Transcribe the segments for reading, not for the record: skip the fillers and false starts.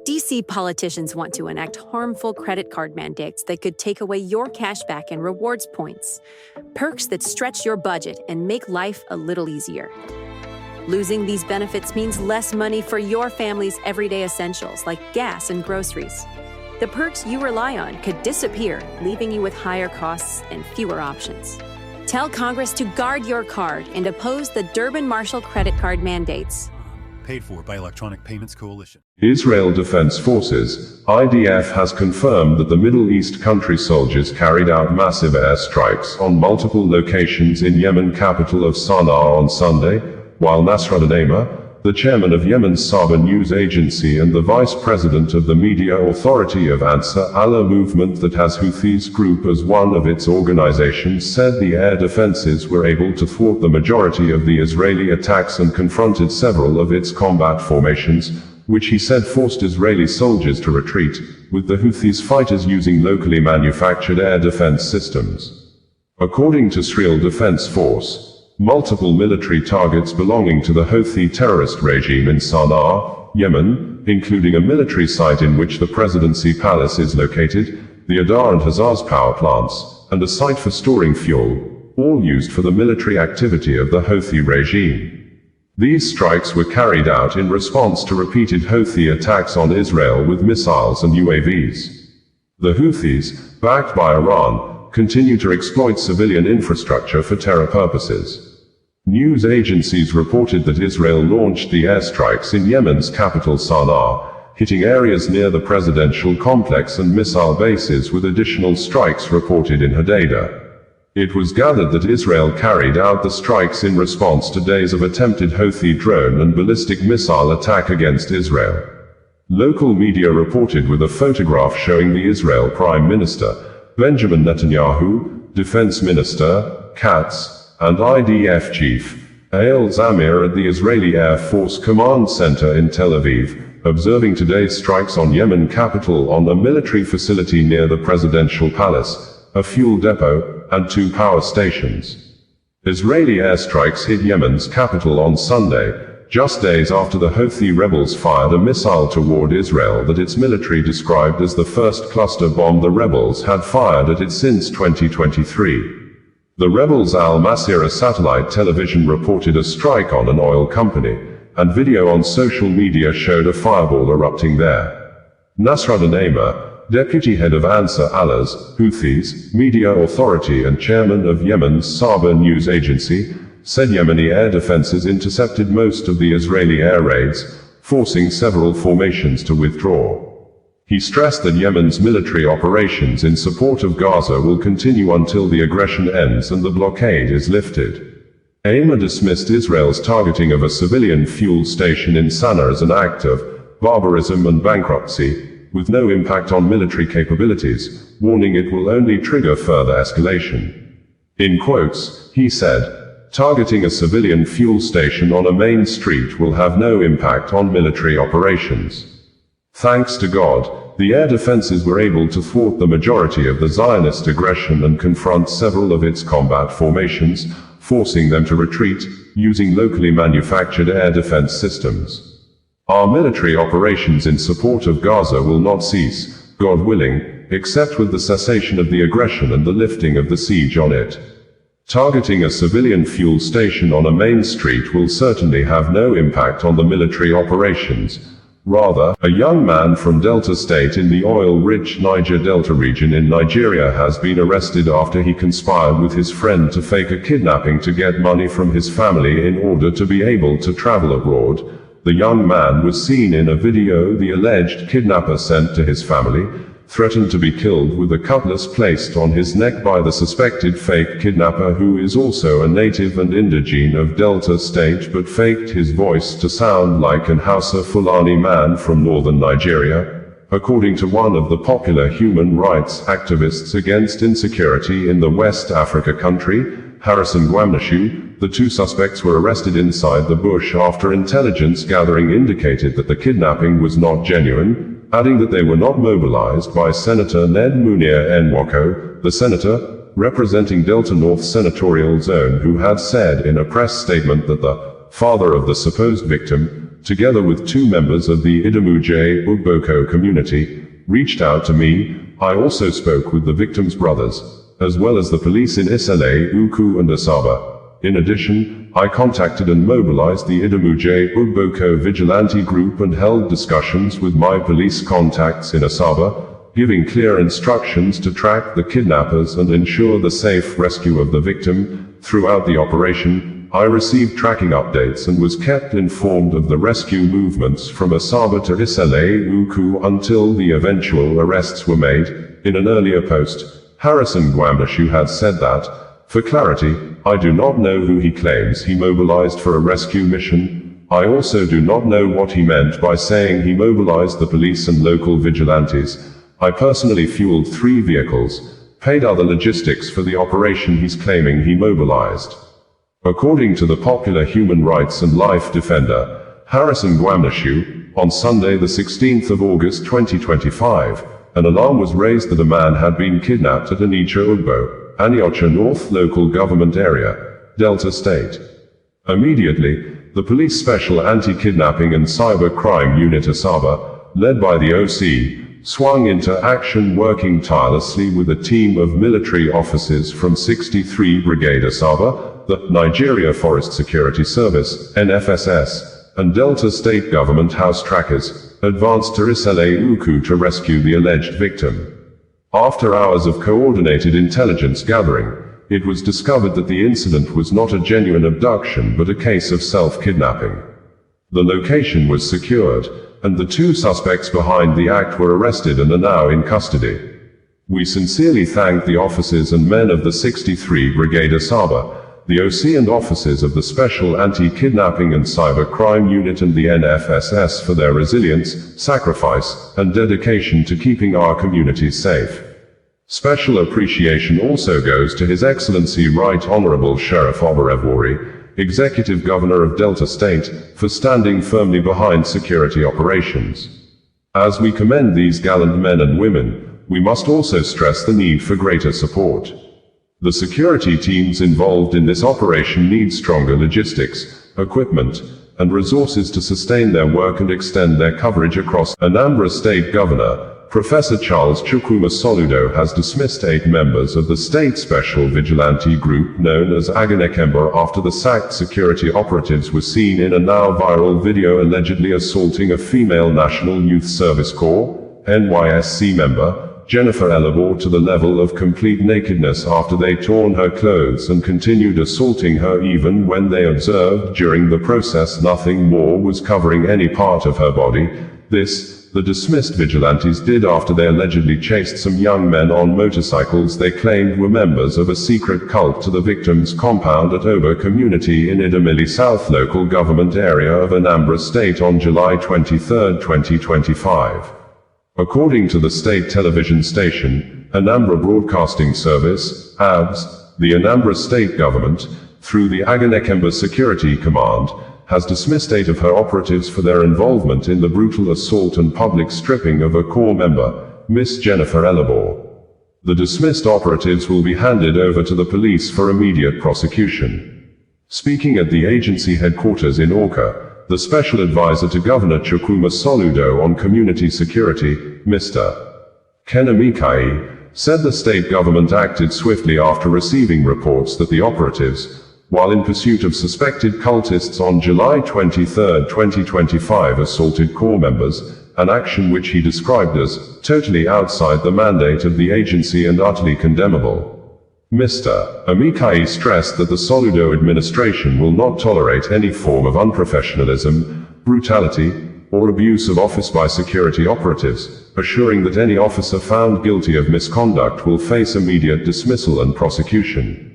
DC politicians want to enact harmful credit card mandates that could take away your cashback and rewards points, perks that stretch your budget and make life a little easier. Losing these benefits means less money for your family's everyday essentials like gas and groceries. The perks you rely on could disappear, leaving you with higher costs and fewer options. Tell Congress to guard your card and oppose the Durbin-Marshall credit card mandates. Paid for by Electronic Payments Coalition. Israel Defense Forces, IDF, has confirmed that the Middle East country soldiers carried out massive airstrikes on multiple locations in Yemen capital of Sanaa on Sunday, while Nasruddin Amer, the chairman of Yemen's Saba news agency and the vice president of the media authority of Ansar Allah Movement that has Houthis group as one of its organizations, said the air defenses were able to thwart the majority of the Israeli attacks and confronted several of its combat formations, which he said forced Israeli soldiers to retreat, with the Houthis fighters using locally manufactured air defense systems. According to Israel Defense Force, multiple military targets belonging to the Houthi terrorist regime in Sanaa, Yemen, including a military site in which the presidency palace is located, the Adar and Hazaz power plants, and a site for storing fuel, all used for the military activity of the Houthi regime. These strikes were carried out in response to repeated Houthi attacks on Israel with missiles and UAVs. The Houthis, backed by Iran, continue to exploit civilian infrastructure for terror purposes. News agencies reported that Israel launched the airstrikes in Yemen's capital Sanaa, hitting areas near the presidential complex and missile bases, with additional strikes reported in Hodeidah. It was gathered that Israel carried out the strikes in response to days of attempted Houthi drone and ballistic missile attack against Israel. Local media reported with a photograph showing the Israel Prime Minister, Benjamin Netanyahu, Defense Minister, Katz, and IDF Chief, Ansar Allah Movement at the Israeli Air Force Command Center in Tel Aviv, observing today's strikes on Yemen capital on a military facility near the presidential palace, a fuel depot, and 2 power stations. Israeli airstrikes hit Yemen's capital on Sunday, just days after the Houthi rebels fired a missile toward Israel that its military described as the first cluster bomb the rebels had fired at it since 2023. The rebels' Al Masirah satellite television reported a strike on an oil company, and video on social media showed a fireball erupting there. Nasruddin Amer, deputy head of Ansar Allah's, Houthis, media authority and chairman of Yemen's Saba news agency, said Yemeni air defenses intercepted most of the Israeli air raids, forcing several formations to withdraw. He stressed that Yemen's military operations in support of Gaza will continue until the aggression ends and the blockade is lifted. Amer dismissed Israel's targeting of a civilian fuel station in Sanaa as an act of barbarism and bankruptcy, with no impact on military capabilities, warning it will only trigger further escalation. In quotes, he said, "Targeting a civilian fuel station on a main street will have no impact on military operations. Thanks to God, the air defenses were able to thwart the majority of the Zionist aggression and confront several of its combat formations, forcing them to retreat, using locally manufactured air defense systems. Our military operations in support of Gaza will not cease, God willing, except with the cessation of the aggression and the lifting of the siege on it. Targeting a civilian fuel station on a main street will certainly have no impact on the military operations. Rather, a young man from Delta State in the oil-rich Niger Delta region in Nigeria has been arrested after he conspired with his friend to fake a kidnapping to get money from his family in order to be able to travel abroad. The young man was seen in a video the alleged kidnapper sent to his family, threatened to be killed with a cutlass placed on his neck by the suspected fake kidnapper, who is also a native and indigene of Delta State but faked his voice to sound like an Hausa Fulani man from northern Nigeria. According to one of the popular human rights activists against insecurity in the West Africa country, Harrison Gwamnashu, the 2 suspects were arrested inside the bush after intelligence gathering indicated that the kidnapping was not genuine, adding that they were not mobilized by Senator Ned Munir Nwoko, the senator representing Delta North Senatorial Zone, who had said in a press statement that the father of the supposed victim, together with 2 members of the Idamuje Ugboko community, reached out to me. I also spoke with the victims' brothers, as well as the police in Isale, Uku and Saba. In addition, I contacted and mobilized the Idamuje Ugboko vigilante group and held discussions with my police contacts in Saba, giving clear instructions to track the kidnappers and ensure the safe rescue of the victim. Throughout the operation, I received tracking updates and was kept informed of the rescue movements from Saba to Isale, Uku until the eventual arrests were made. In an earlier post, Harrison Gwambashu had said that, for clarity, I do not know who he claims he mobilized for a rescue mission. I also do not know what he meant by saying he mobilized the police and local vigilantes. I personally fueled 3 vehicles, paid other logistics for the operation he's claiming he mobilized. According to the popular human rights and life defender, Harrison Gwambashu, on Sunday the 16th of August 2025, an alarm was raised that a man had been kidnapped at Onitsha Ugbo, Aniocha North local government area, Delta State. Immediately, the police special anti-kidnapping and cyber crime unit Saba, led by the OC, swung into action, working tirelessly with a team of military officers from 63 Brigade Saba, the Nigeria Forest Security Service, NFSS, and Delta State government house trackers, advanced to Isale Uku to rescue the alleged victim. After hours of coordinated intelligence gathering, it was discovered that the incident was not a genuine abduction but a case of self-kidnapping. The location was secured, and the 2 suspects behind the act were arrested and are now in custody. We sincerely thank the officers and men of the 63 Brigade Saba, the OC and officers of the Special Anti-Kidnapping and Cyber Crime Unit and the NFSS for their resilience, sacrifice, and dedication to keeping our communities safe. Special appreciation also goes to His Excellency Right Honorable Sheriff Obarevwori, Executive Governor of Delta State, for standing firmly behind security operations. As we commend these gallant men and women, we must also stress the need for greater support. The security teams involved in this operation need stronger logistics, equipment, and resources to sustain their work and extend their coverage across. Anambra State Governor, Professor Charles Chukwuma Soludo, has dismissed 8 members of the state special vigilante group known as Aganekemba after the sacked security operatives were seen in a now viral video allegedly assaulting a female National Youth Service Corps, NYSC member, Jennifer Elabor, to the level of complete nakedness after they torn her clothes and continued assaulting her even when they observed during the process nothing more was covering any part of her body. This, the dismissed vigilantes did after they allegedly chased some young men on motorcycles they claimed were members of a secret cult to the victim's compound at Oba community in Idemili South local government area of Anambra State on July 23, 2025. According to the state television station, Anambra Broadcasting Service, ABS, the Anambra State government, through the Aganekemba Security Command, has dismissed 8 of her operatives for their involvement in the brutal assault and public stripping of a corps member, Miss Jennifer Elabor. The dismissed operatives will be handed over to the police for immediate prosecution. Speaking at the agency headquarters in Awka, the Special Advisor to Governor Chukwuma Soludo on Community Security, Mr. Ken Amikai, said the state government acted swiftly after receiving reports that the operatives, while in pursuit of suspected cultists on July 23, 2025, assaulted corps members, an action which he described as totally outside the mandate of the agency and utterly condemnable. Mr. Amikai stressed that the Soludo administration will not tolerate any form of unprofessionalism, brutality, or abuse of office by security operatives, assuring that any officer found guilty of misconduct will face immediate dismissal and prosecution.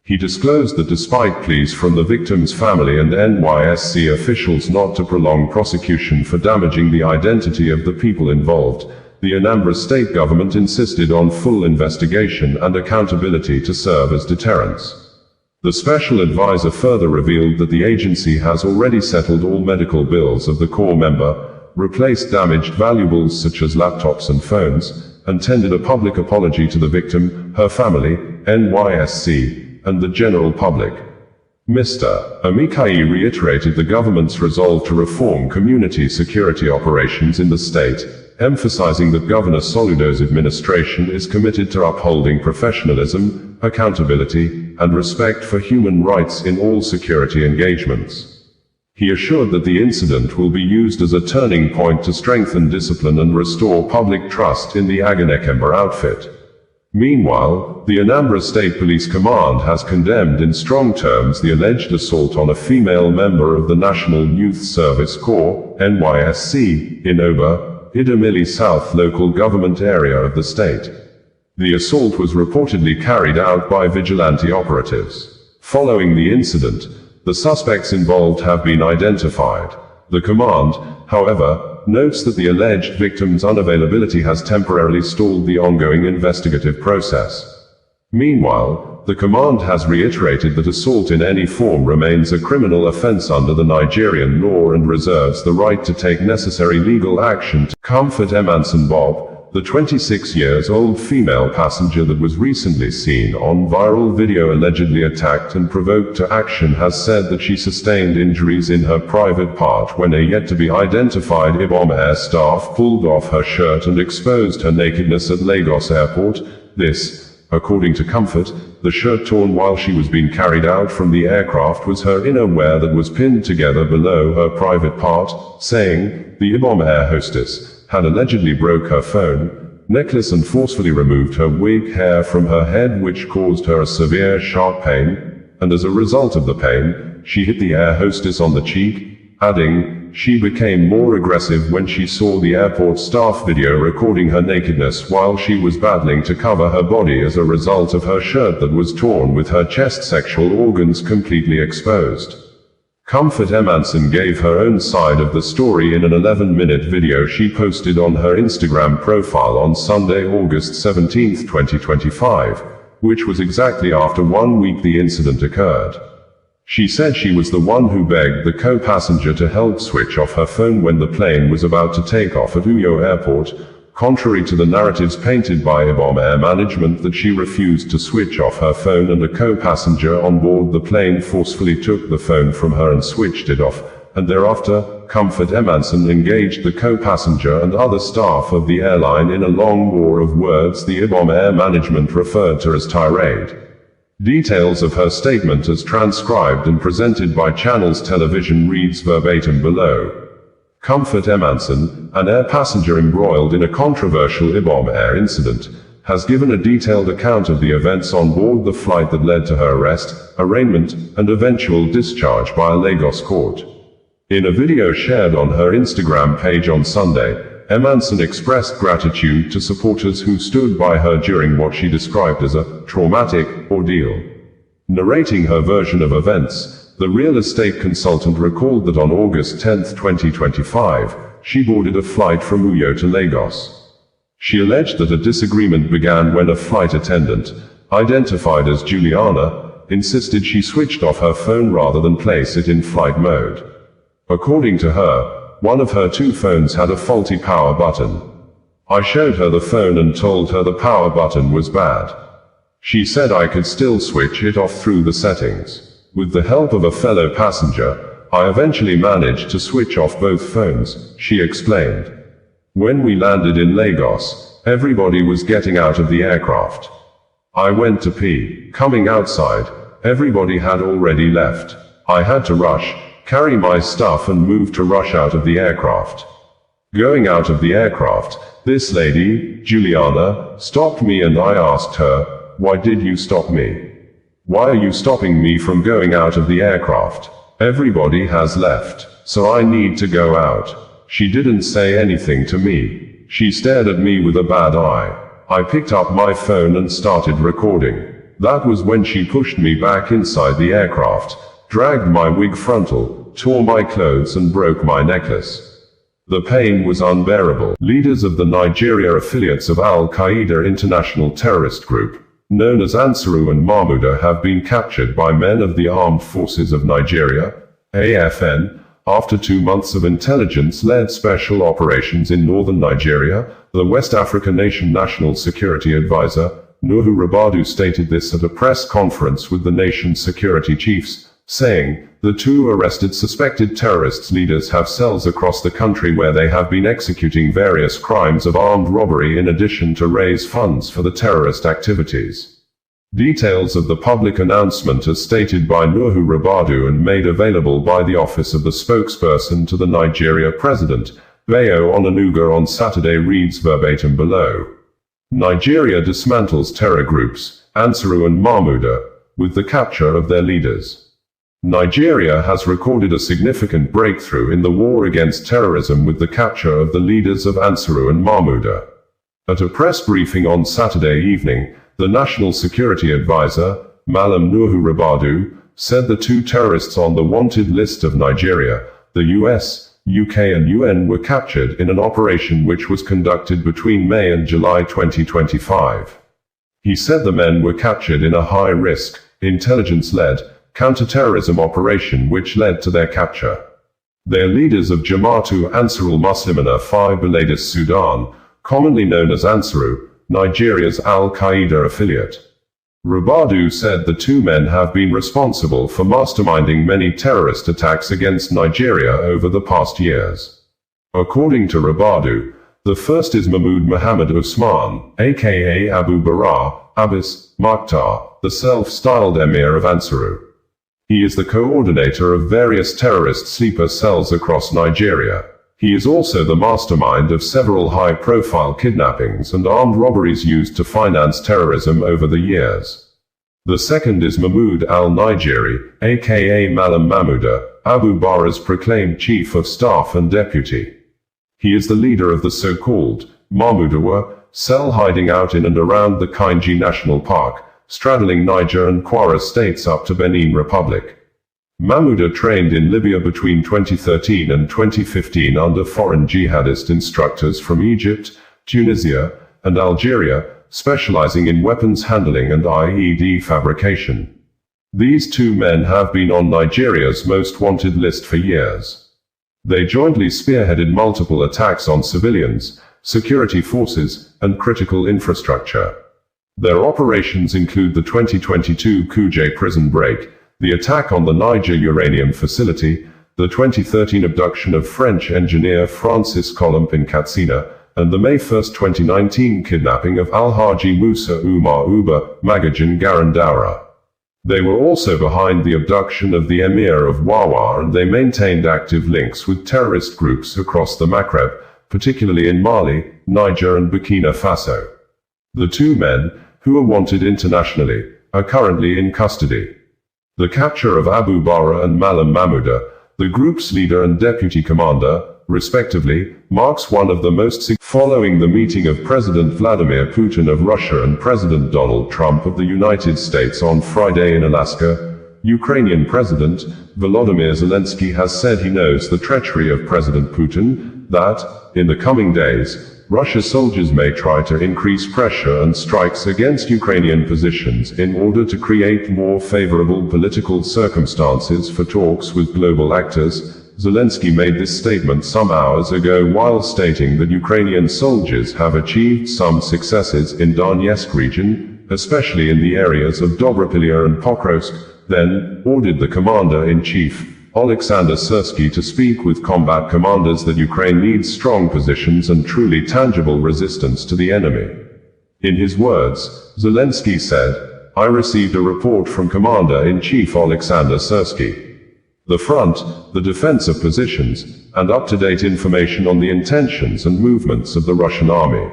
He disclosed that despite pleas from the victim's family and NYSC officials not to prolong prosecution for damaging the identity of the people involved, the Anambra state government insisted on full investigation and accountability to serve as deterrence. The special advisor further revealed that the agency has already settled all medical bills of the corps member, replaced damaged valuables such as laptops and phones, and tendered a public apology to the victim, her family, NYSC, and the general public. Mr. Amikai reiterated the government's resolve to reform community security operations in the state, emphasizing that Governor Soludo's administration is committed to upholding professionalism, accountability, and respect for human rights in all security engagements. He assured that the incident will be used as a turning point to strengthen discipline and restore public trust in the Aganekemba outfit. Meanwhile, the Anambra State Police Command has condemned in strong terms the alleged assault on a female member of the National Youth Service Corps, NYSC, in Oba, Idemili South local government area of the state. The assault was reportedly carried out by vigilante operatives. Following the incident, the suspects involved have been identified. The command, however, notes that the alleged victim's unavailability has temporarily stalled the ongoing investigative process. Meanwhile, the command has reiterated that assault in any form remains a criminal offense under the Nigerian law and reserves the right to take necessary legal action to comfort Emanson Bob, the 26-year-old female passenger that was recently seen on viral video allegedly attacked and provoked to action, has said that she sustained injuries in her private part when a yet-to-be-identified Ibom Air staff pulled off her shirt and exposed her nakedness at Lagos Airport. This, according to Comfort, the shirt torn while she was being carried out from the aircraft was her innerwear that was pinned together below her private part, saying, the Ibom Air hostess had allegedly broke her phone, necklace and forcefully removed her wig hair from her head, which caused her a severe sharp pain, and as a result of the pain, she hit the air hostess on the cheek, adding, she became more aggressive when she saw the airport staff video recording her nakedness while she was battling to cover her body as a result of her shirt that was torn with her chest sexual organs completely exposed. Comfort Emanson gave her own side of the story in an 11-minute video she posted on her Instagram profile on Sunday, August 17, 2025, which was exactly after 1 week the incident occurred. She said she was the one who begged the co-passenger to help switch off her phone when the plane was about to take off at Uyo Airport, contrary to the narratives painted by Ibom Air management that she refused to switch off her phone and a co-passenger on board the plane forcefully took the phone from her and switched it off, and thereafter, Comfort Emanson engaged the co-passenger and other staff of the airline in a long war of words the Ibom Air management referred to as tirade. Details of her statement as transcribed and presented by Channels Television reads verbatim below. Comfort Emanson, an air passenger embroiled in a controversial Ibom Air incident, has given a detailed account of the events on board the flight that led to her arrest, arraignment, and eventual discharge by a Lagos court. In a video shared on her Instagram page on Sunday, Emanson expressed gratitude to supporters who stood by her during what she described as a traumatic ordeal. Narrating her version of events, the real estate consultant recalled that on August 10, 2025, she boarded a flight from Uyo to Lagos. She alleged that a disagreement began when a flight attendant, identified as Juliana, insisted she switched off her phone rather than place it in flight mode. According to her, one of her two phones had a faulty power button. I showed her the phone and told her the power button was bad. She said I could still switch it off through the settings. With the help of a fellow passenger, I eventually managed to switch off both phones, she explained. When we landed in Lagos, everybody was getting out of the aircraft. I went to pee. Coming outside, everybody had already left. I had to rush, carry my stuff and move to rush out of the aircraft. Going out of the aircraft, this lady, Juliana, stopped me and I asked her, why did you stop me? Why are you stopping me from going out of the aircraft? Everybody has left, so I need to go out. She didn't say anything to me. She stared at me with a bad eye. I picked up my phone and started recording. That was when she pushed me back inside the aircraft, dragged my wig frontal, tore my clothes and broke my necklace. The pain was unbearable. Leaders of the Nigeria affiliates of Al-Qaeda International Terrorist Group, known as Ansaru and Mahmouda, have been captured by men of the Armed Forces of Nigeria, AFN, after 2 months of intelligence-led special operations in northern Nigeria. The West African nation National Security Advisor, Nuhu Rabadu, stated this at a press conference with the nation's security chiefs, saying, "The two arrested suspected terrorists leaders have cells across the country where they have been executing various crimes of armed robbery in addition to raise funds for the terrorist activities." Details of the public announcement as stated by Nuhu Rabadu and made available by the office of the spokesperson to the Nigeria president, Bayo Onanuga, on Saturday reads verbatim below. Nigeria dismantles terror groups, Ansar and Mahmouda, with the capture of their leaders. Nigeria has recorded a significant breakthrough in the war against terrorism with the capture of the leaders of Ansar and Mahmouda. At a press briefing on Saturday evening, the National Security Advisor, Malam Nuhu Rabadu, said the two terrorists on the wanted list of Nigeria, the US, UK and UN were captured in an operation which was conducted between May and July 2025. He said the men were captured in a high-risk, intelligence-led, counter-terrorism operation which led to their capture. They are leaders of Jama'atu Ansar al-Muslimina fi Biladis Sudan, commonly known as Ansaru, Nigeria's Al-Qaeda affiliate. Rabadu said the two men have been responsible for masterminding many terrorist attacks against Nigeria over the past years. According to Rabadu, the first is Mahmoud Muhammad Usman, aka Abu Bara, Abbas, Makhtar, the self-styled Emir of Ansaru. He is the coordinator of various terrorist sleeper cells across Nigeria. He is also the mastermind of several high-profile kidnappings and armed robberies used to finance terrorism over the years. The second is Mahmoud al-Nigeri, aka Malam Mahmouda, Abu Bara's proclaimed chief of staff and deputy. He is the leader of the so-called Mahmoudawa cell hiding out in and around the Kainji National Park, straddling Niger and Kwara states up to Benin Republic. Mahmouda trained in Libya between 2013 and 2015 under foreign jihadist instructors from Egypt, Tunisia, and Algeria, specializing in weapons handling and IED fabrication. These two men have been on Nigeria's most wanted list for years. They jointly spearheaded multiple attacks on civilians, security forces, and critical infrastructure. Their operations include the 2022 Kuje prison break, the attack on the Niger uranium facility, the 2013 abduction of French engineer Francis Colomb in Katsina, and the May 1, 2019 kidnapping of Alhaji Musa Umar Uba Magajan Garandaura. They were also behind the abduction of the Emir of Wawa, and they maintained active links with terrorist groups across the Maghreb, particularly in Mali, Niger and Burkina Faso. The two men, who are wanted internationally, are currently in custody. The capture of Abu Bara and Malam Mahmouda, the group's leader and deputy commander, respectively, marks one of the most following the meeting of President Vladimir Putin of Russia and President Donald Trump of the United States on Friday in Alaska. Ukrainian President Volodymyr Zelensky has said he knows the treachery of President Putin, that, in the coming days, Russia's soldiers may try to increase pressure and strikes against Ukrainian positions in order to create more favorable political circumstances for talks with global actors. Zelensky made this statement some hours ago while stating that Ukrainian soldiers have achieved some successes in Donetsk region, especially in the areas of Dobropilya and Pokrovsk, then ordered the commander-in-chief, Oleksandr Syrsky, to speak with combat commanders that Ukraine needs strong positions and truly tangible resistance to the enemy. In his words, Zelensky said, "I received a report from Commander-in-Chief Oleksandr Syrsky. The front, the defensive positions, and up-to-date information on the intentions and movements of the Russian army.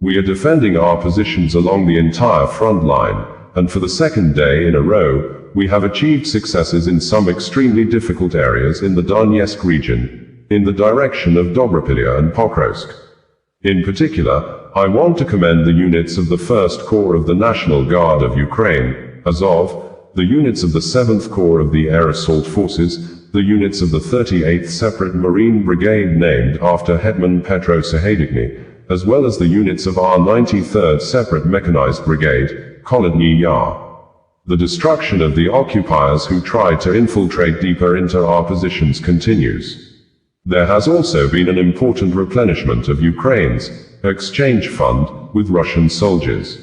We are defending our positions along the entire front line, and for the second day in a row, we have achieved successes in some extremely difficult areas in the Donetsk region, in the direction of Dobropilya and Pokrovsk. In particular, I want to commend the units of the 1st Corps of the National Guard of Ukraine, Azov, the units of the 7th Corps of the Air Assault Forces, the units of the 38th Separate Marine Brigade named after Hetman Petro Sahedikny, as well as the units of our 93rd Separate Mechanized Brigade, Kolodny Yar. The destruction of the occupiers who tried to infiltrate deeper into our positions continues. There has also been an important replenishment of Ukraine's exchange fund with Russian soldiers.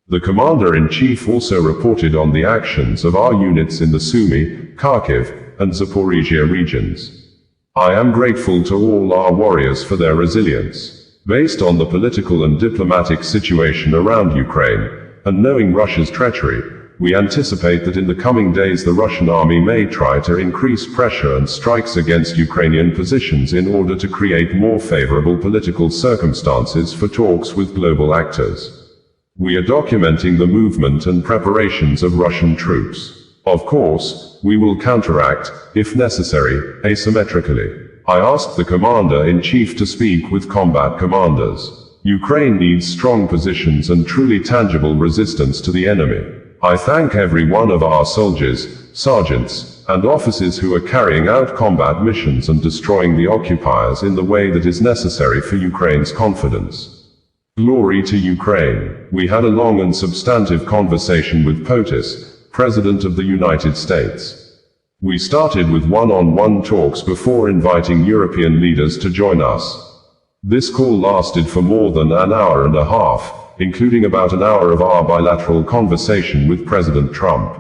The Commander-in-Chief also reported on the actions of our units in the Sumy, Kharkiv, and Zaporizhia regions. I am grateful to all our warriors for their resilience. Based on the political and diplomatic situation around Ukraine, and knowing Russia's treachery, we anticipate that in the coming days the Russian army may try to increase pressure and strikes against Ukrainian positions in order to create more favorable political circumstances for talks with global actors. We are documenting the movement and preparations of Russian troops. Of course, we will counteract, if necessary, asymmetrically. I asked the Commander-in-Chief to speak with combat commanders. Ukraine needs strong positions and truly tangible resistance to the enemy. I thank every one of our soldiers, sergeants, and officers who are carrying out combat missions and destroying the occupiers in the way that is necessary for Ukraine's confidence. Glory to Ukraine. We had a long and substantive conversation with POTUS, President of the United States. We started with one-on-one talks before inviting European leaders to join us. This call lasted for more than an hour and a half, including about an hour of our bilateral conversation with President Trump.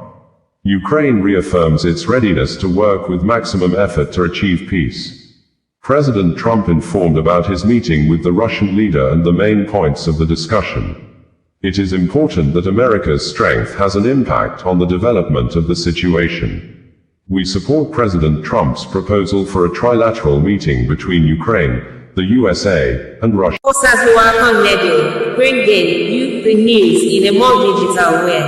Ukraine reaffirms its readiness to work with maximum effort to achieve peace. President Trump informed about his meeting with the Russian leader and the main points of the discussion. It is important that America's strength has an impact on the development of the situation. We support President Trump's proposal for a trilateral meeting between Ukraine, the USA, and Russia. Bringing you the news in a more digital way.